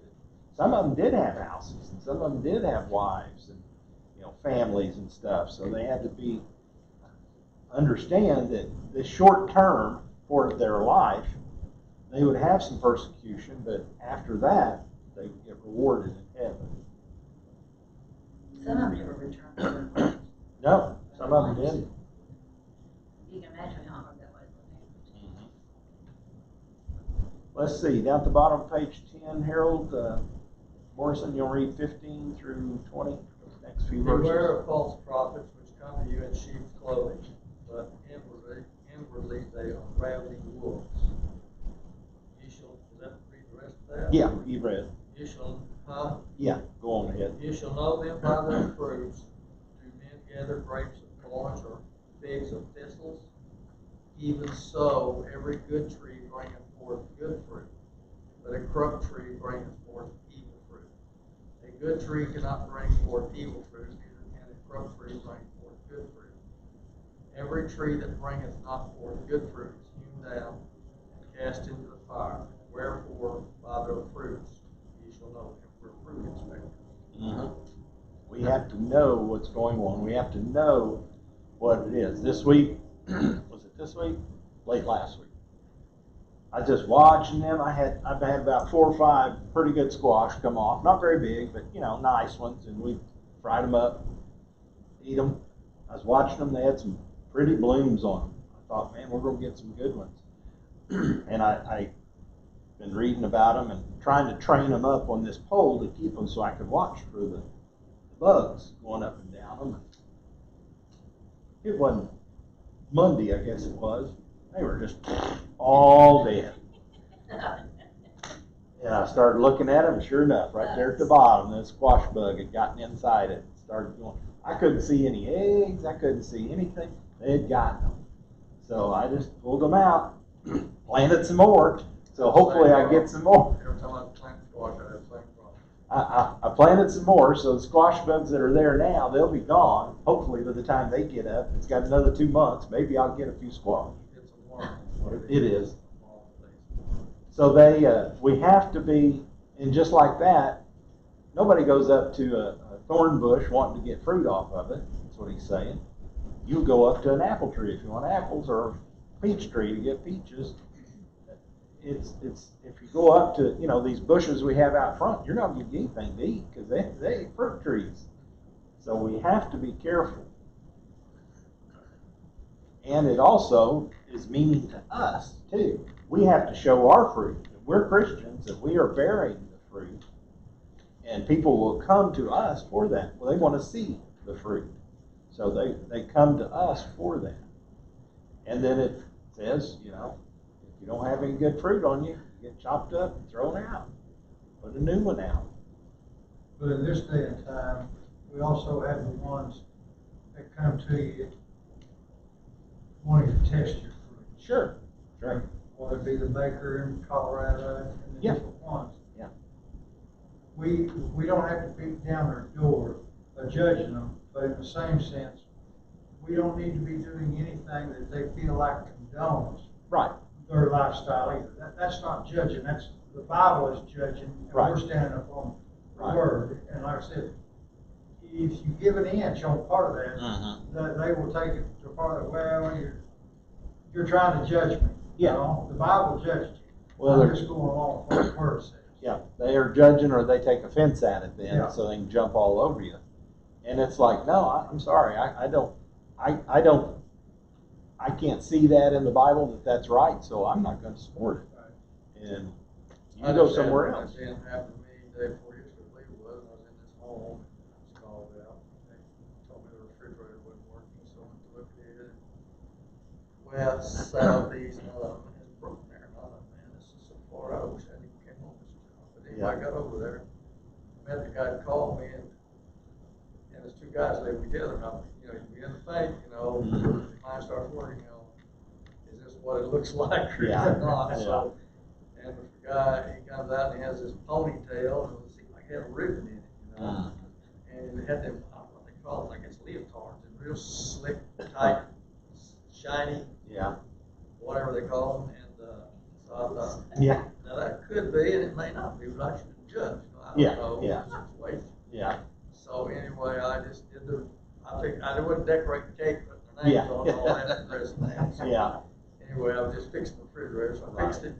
Some of them did have houses, and some of them did have wives and, you know, families and stuff. So they had to understand that the short term for their life, they would have some persecution, but after that, they would get rewarded in heaven. Some of them never returned to their lives. No, some of them didn't. You can imagine how hard that was for them. Let's see, down at the bottom of page 10, Harold Morrison, you'll read 15 through 20, those next few verses. Beware of false prophets which come to you in sheep's clothing, but inwardly they are ravening wolves. You shall, does that read the rest of that? Yeah, you read. You shall, Yeah, go on ahead. You shall know them by their fruits. Do men gather grapes of thorns or figs of thistles? Even so, every good tree bringeth forth good fruit, but a corrupt tree bringeth forth evil fruit. A good tree cannot bring forth evil fruit, neither can a corrupt tree bring forth good fruit. Every tree that bringeth not forth good fruit is hewn down and cast into the fire. Wherefore, by their fruits ye shall know them. We're fruit inspectors. We have to know what's going on. We have to know what it is. This week, was it this week? Late last week. I just watching them. I've had about 4 or 5 pretty good squash come off. Not very big, but you know, nice ones. And we fried them up, eat them. I was watching them. They had some pretty blooms on them. I thought, man, we're going to get some good ones. And I've been reading about them and trying to train them up on this pole to keep them so I could watch for the bugs going up and down them. It wasn't Monday, I guess it was. They were just all dead. And I started looking at them, and sure enough, right there at the bottom, the squash bug had gotten inside it and started going. I couldn't see any eggs. I couldn't see anything. They had gotten them. So I just pulled them out, planted some more. So hopefully I get some more. Every time I plant squash, I have the same problem. I planted some more, so the squash bugs that are there now, they'll be gone. Hopefully by the time they get up, it's got another 2 months, maybe I'll get a few squash. It's a worm. It is. So we have to be, and just like that, nobody goes up to a thorn bush wanting to get fruit off of it. That's what he's saying. You go up to an apple tree if you want apples, or a peach tree to get peaches. it's if you go up to, you know, these bushes we have out front, you're not gonna get anything to eat because they ain't fruit trees. So we have to be careful. And it also is meaning to us too. We have to show our fruit. If we're Christians and we are bearing the fruit, and people will come to us for that. Well, they want to see the fruit. So they come to us for that. And then it says, you know, if you don't have any good fruit on you, you get chopped up and thrown out. Put a new one out. But in this day and time, we also have the ones that come to you wanting to test your fruit. Sure. Sure. Whether it be the baker in Colorado and the different ones. Yeah. We don't have to beat down their door judging them, but in the same sense, we don't need to be doing anything that they feel like condones Right. their lifestyle either. That's not judging. That's the Bible is judging, and Right. we're standing up on the Right. word. And like I said, if you give an inch on part of that, they will take it to part of, well, you're trying to judge me. Yeah. You know? The Bible judged you. Well, I'm just going along with what the word says. Yeah, they are judging or they take offense at it then, Yeah. so they can jump all over you. And it's like, no, I'm sorry, I can't see that in the Bible that that's right, so I'm not going to support it. Right. And you go somewhere else. That happened to me the day before yesterday, I believe it was. I was in this home and I was called out. They told me the refrigerator wasn't working, so I went to look at it. West, southeast, and all of them is broken there. And I thought, man, this is so far out. I wish I didn't came on this job. But anyway, I got over there, met the guy that called me, and there's two guys living together. And I'm, you know, you begin to think, you know, your mind starts working, you know, is this what it looks like or is it not? Yeah. So, and the guy, he comes out and he has this ponytail, and it seemed like it had a ribbon in it, you know. And it had them, I don't know what they call it, like it's leotards, and real slick, tight, shiny, Yeah. whatever they call them. And so I thought, Yeah. now that could be, and it may not be, but I shouldn't judge. You know, I Yeah, don't know yeah. the situation. Yeah. So anyway, I just did I wouldn't decorate the cake, put their names Yeah. on and all that and the rest of that. So Yeah. anyway, I was just fixing the refrigerator, so I fixed it,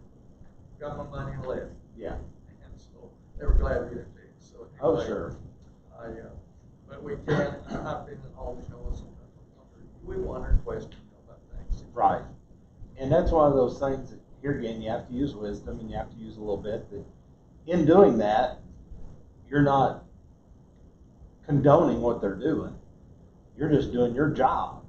got my money and left. Yeah. And so they were glad to get it fixed. So Oh, anyway, sure. But we can, I've been in homes, you know, and sometimes we wonder and question, you know, about things. Right. And that's one of those things that, here again, you have to use wisdom and you have to use a little bit. That in doing that, you're not condoning what they're doing. You're just doing your job.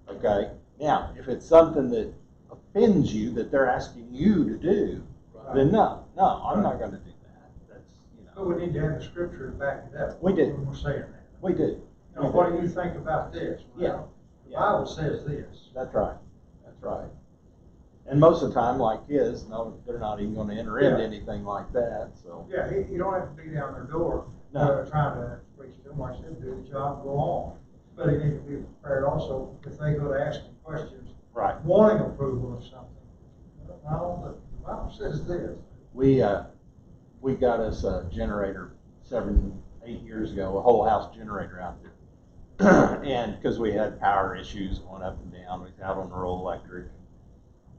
Okay? Now, if it's something that offends you that they're asking you to do, then no, I'm not going to do that. That's, you know. But we need to have the scripture to back it up. We do. When we're saying that. We do. Now, what do you think about this? Well, the Bible says this. That's right. That's right. And most of the time, like his, no, they're not even going to enter into anything like that. So. Yeah, you don't have to beat down their door trying to preach to them. Like I said, do the job, go on. But they need to be prepared also if they go to asking questions, Right. wanting approval of something. Well, the Bible says this. We got us a generator 7-8 years ago, a whole house generator out there, and because we had power issues going up and down, we was out on the rural electric.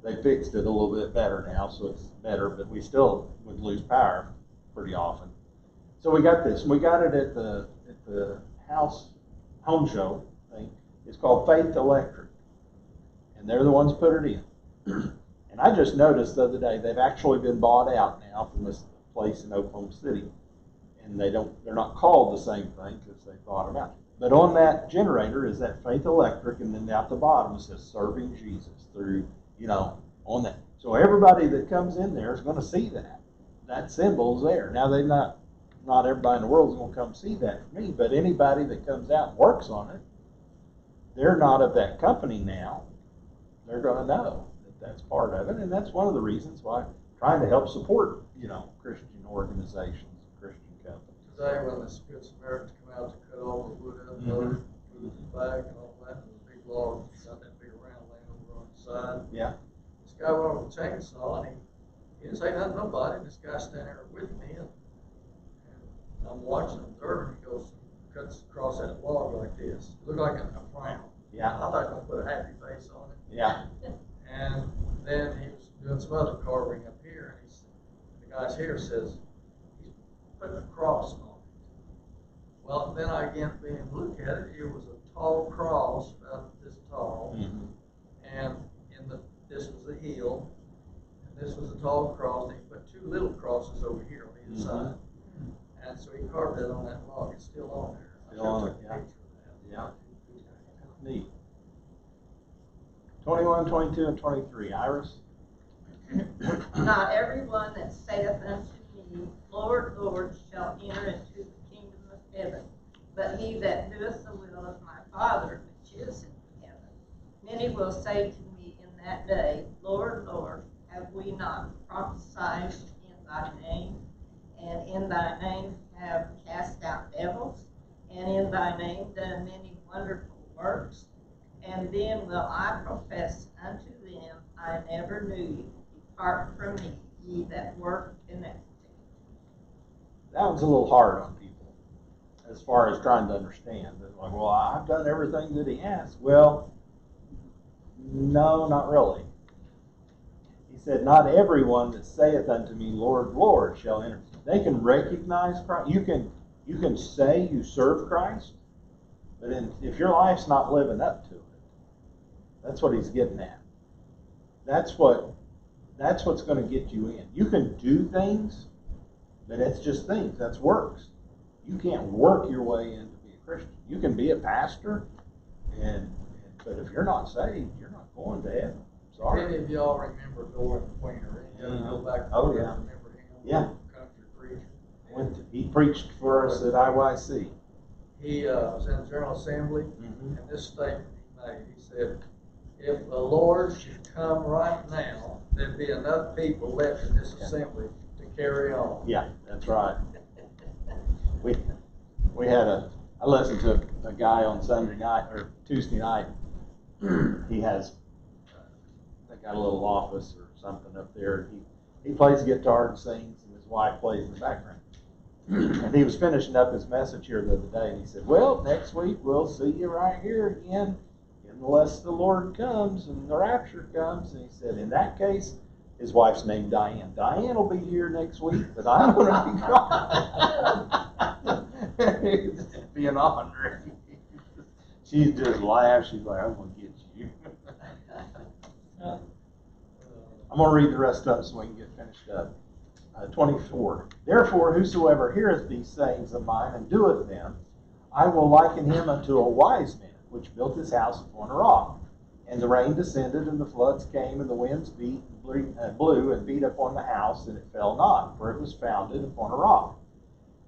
They fixed it a little bit better now, so it's better, but we still would lose power pretty often. So we got this. We got it at the house home show thing. It's called Faith Electric, and they're the ones put it in. And I just noticed the other day they've actually been bought out now from this place in Oklahoma City, and they're not called the same thing because they bought them out. But on that generator is that Faith Electric, and then at the bottom it says Serving Jesus through, you know, on that. So everybody that comes in there is going to see that. That symbol's there. Now not everybody in the world is going to come see that for me, but anybody that comes out and works on it, they're not of that company now. They're going to know that that's part of it, and that's one of the reasons why I'm trying to help support, you know, Christian organizations, Christian companies. Today, when the Good Samaritans come out to cut all the wood up, load it, put it in the bag and all that, and the big log, got that big round laying over on the side. Yeah. This guy went with a chainsaw, and he didn't say nothing to nobody. This guy standing there with me, and I'm watching him observing. He goes, cuts across that log like this. It looked like a frown. Yeah. I thought I was going to put a happy face on it. Yeah. And then he was doing some other carving up here. guy's here says he's putting a cross on it. Well, then I again began to look at it. It was a tall cross, about this tall, and this was the heel, and this was a tall cross. And he put two little crosses over here on either side, and so he carved that on that log. It's still on there. Still on it, I yeah. took a picture of that. Yeah. Neat. 21, 22, and 23. Iris? Not everyone that saith unto me, Lord, Lord, shall enter into the kingdom of heaven, but he that doeth the will of my Father which is in heaven. Many will say to me in that day, Lord, Lord, have we not prophesied in thy name, and in thy name have cast out devils, and in thy name done many wonderful works? And then will I profess unto them, I never knew you. Depart from me, ye that work iniquity. That was a little hard on people as far as trying to understand. They're like, well, I've done everything that he asked. Well, no, not really. He said, not everyone that saith unto me, Lord, Lord, shall enter. They can recognize Christ. You can say you serve Christ, but if your life's not living up to it, that's what he's getting at. That's what's going to get you in. You can do things, but it's just things. That's works. You can't work your way in to be a Christian. You can be a pastor, but if you're not saved, you're not going to heaven. Sorry. Any of y'all remember Dora the Queener? Any of you go back to Oh, yeah. remember him? Yeah. Country preacher. He preached for us at IYC. He was in the General Assembly, Mm-hmm. and this statement he made, he said, if the Lord should come right now, there'd be enough people left in this assembly to carry on. Yeah, that's right. We had I listened to a guy on Sunday night or Tuesday night. He has, they got a little office or something up there. He plays guitar and sings, and his wife plays in the background. And he was finishing up his message here the other day, and he said, well, next week we'll see you right here again, unless the Lord comes and the rapture comes. And he said, in that case, his wife's named Diane. Diane will be here next week, but I'm going to be gone. It'd be an honor. She just laughed. She's like, I'm going to get you. I'm going to read the rest of it so we can get finished up. 24. Therefore, whosoever heareth these sayings of mine and doeth them, I will liken him unto a wise man, which built his house upon a rock. And the rain descended, and the floods came, and the winds blew and beat upon the house, and it fell not, for it was founded upon a rock.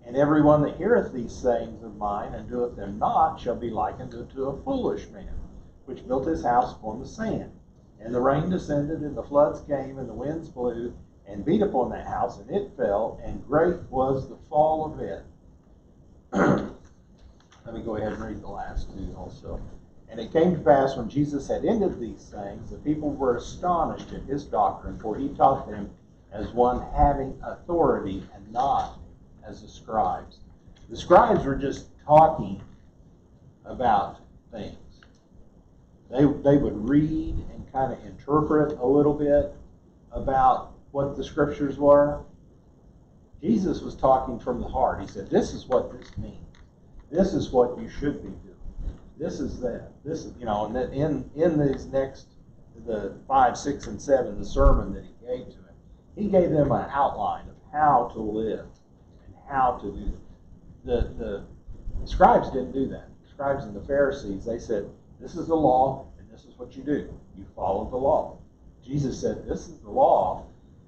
And every one that heareth these sayings of mine, and doeth them not, shall be likened unto a foolish man, which built his house upon the sand. And the rain descended, and the floods came, and the winds blew, and beat upon that house, and it fell, and great was the fall of it. Let me go ahead and read the last two also. And it came to pass, when Jesus had ended these things, the people were astonished at his doctrine, for he taught them as one having authority, and not as the scribes. The scribes were just talking about things. They would read and kind of interpret a little bit about what the scriptures were. Jesus was talking from the heart. He said, this is what this means. This is what you should be doing. This is that. This is, and that in these next, the 5, 6, and 7, the sermon that he gave to him, he gave them an outline of how to live and how to do it. The scribes didn't do that. The scribes and the Pharisees, they said, this is the law, and this is what you do. You follow the law. Jesus said, this is the law,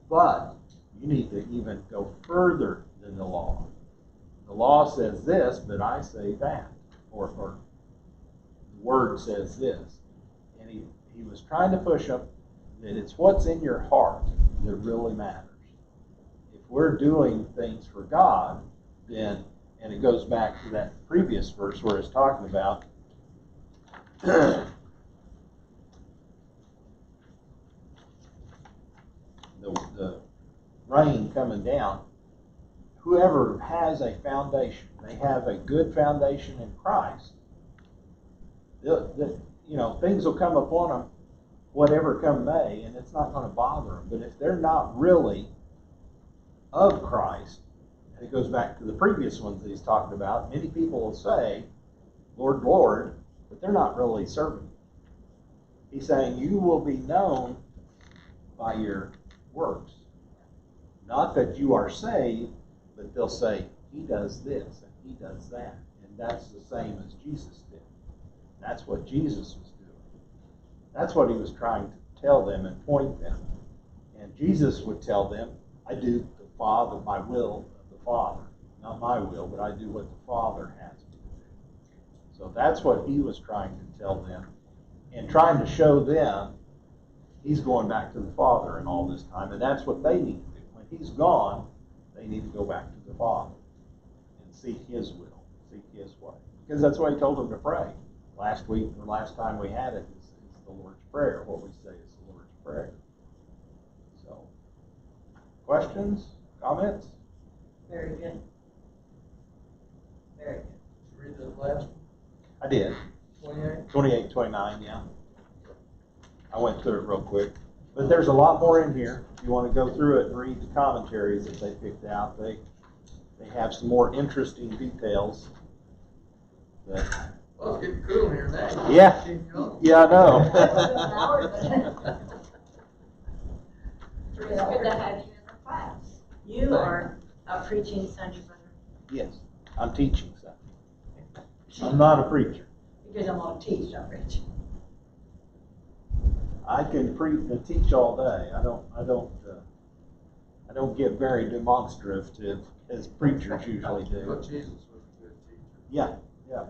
but you need to even go further than the law. The law says this, but I say that. Or the word says this. And he was trying to push them that it's what's in your heart that really matters. If we're doing things for God, then, and it goes back to that previous verse where it's talking about the rain coming down. Whoever has a foundation, they have a good foundation in Christ, things will come upon them, whatever come may, and it's not going to bother them. But if they're not really of Christ, and it goes back to the previous ones that he's talked about, many people will say, Lord, Lord, but they're not really serving. He's saying you will be known by your works. Not that you are saved, but they'll say, he does this and he does that. And that's the same as Jesus did. That's what Jesus was doing. That's what he was trying to tell them and point them. And Jesus would tell them, I do the Father, my will of the Father. Not my will, but I do what the Father has me to do. So that's what he was trying to tell them and trying to show them he's going back to the Father in all this time. And that's what they need to do. When he's gone, they need to go back to the Father and seek his will, seek his way. Because that's what he told them to pray. Last week, or last time we had it, is the Lord's Prayer. What we say is the Lord's Prayer. So, questions, comments? Very good. Very good. Did you read the last one? I did. 28? 28, 29, yeah. I went through it real quick. But there's a lot more in here. If you want to go through it and read the commentaries that they picked out, they have some more interesting details. That, Well, it's getting cool here now. yeah, yeah, I know. It's good to have you in the class. You are preaching Sunday, brother? Yes, I'm teaching something. I'm not a preacher. Because I'm on teach, I'm preaching. I can preach and teach all day. I don't get very demonstrative as preachers usually do. But Jesus was a good teacher. Yeah, yeah.